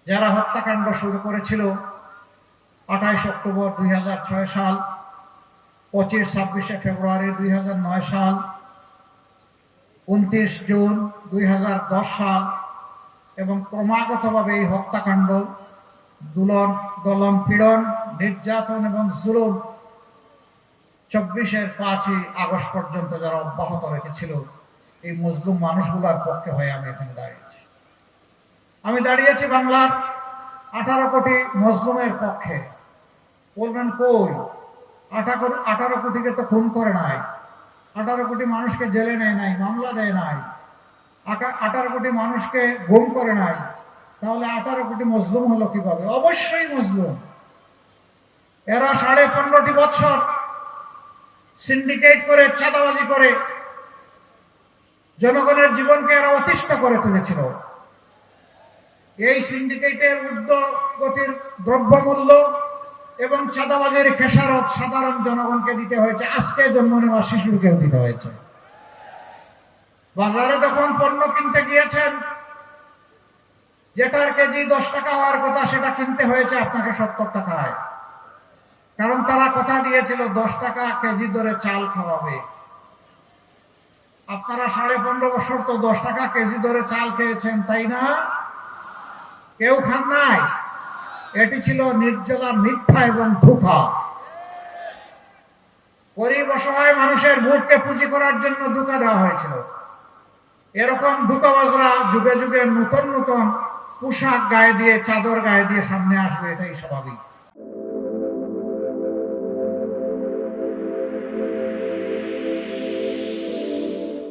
যারা হত্যাকাণ্ড শুরু করেছিল 28 অক্টোবর 2006 সাল, 25-26 ফেব্রুয়ারি 2009 সাল, 29 জুন 2010 সাল এবং ক্রমাগতভাবে এই হত্যাকাণ্ড, দলন পীড়ন, নির্যাতন এবং জুলুম 24-এর 5ই আগস্ট পর্যন্ত যারা অব্যাহত রেখেছিল, এই মুসলিম মানুষগুলোর পক্ষে হয়ে আমি এখানে দাঁড়িয়েছি। আমি দাঁড়িয়েছি বাংলার 18 কোটি মুসলিমের পক্ষে। বলবেন কই, 18 কোটিকে তো খুন করে নাই, 18 কোটি মানুষকে জেলে নেয় নাই, মামলা দেয় নাই, 18 কোটি মানুষকে গুম করে নাই, তাহলে 18 কোটি মুসলিম হলো কিভাবে? অবশ্যই মুসলিম। এরা 15.5 বছর সিন্ডিকেট করে, চাঁদাবাজি করে জনগণের জীবনকে এরা অতিষ্ঠ করে তুলেছিল। এই সিন্ডিকেটের ঊর্ধ্বগতির দ্রব্যমূল্য এবং চাঁদাবাজির খেসারত সাধারণ জনগণকে দিতে হয়েছে, আজকে জন্ম নেওয়া শিশুকেও দিতে হয়েছে। বাজারে যখন পণ্য কিনতে গিয়েছেন, যেটার কেজি 10 টাকা হওয়ার কথা সেটা কিনতে হয়েছে আপনাকে 70 টাকায়, কারণ তারা কথা দিয়েছিল 10 টাকা কেজি দরে চাল খাওয়াবে। আপনারা 15.5 বছর তো 10 টাকা কেজি দরে চাল খেয়েছেন, তাই না? কেউ খান নাই। এটি ছিল নির্জলা মিথ্যা এবং ধোঁকা। গরিব অসহায় মানুষের ভোটকে পুঁজি করার জন্য ধোঁকা দেওয়া হয়েছিল। এরকম ধোঁকাবাজরা যুগে যুগে নতুন নতুন পোশাক গায়ে দিয়ে, চাদর গায়ে দিয়ে সামনে আসবে, এটাই স্বাভাবিক।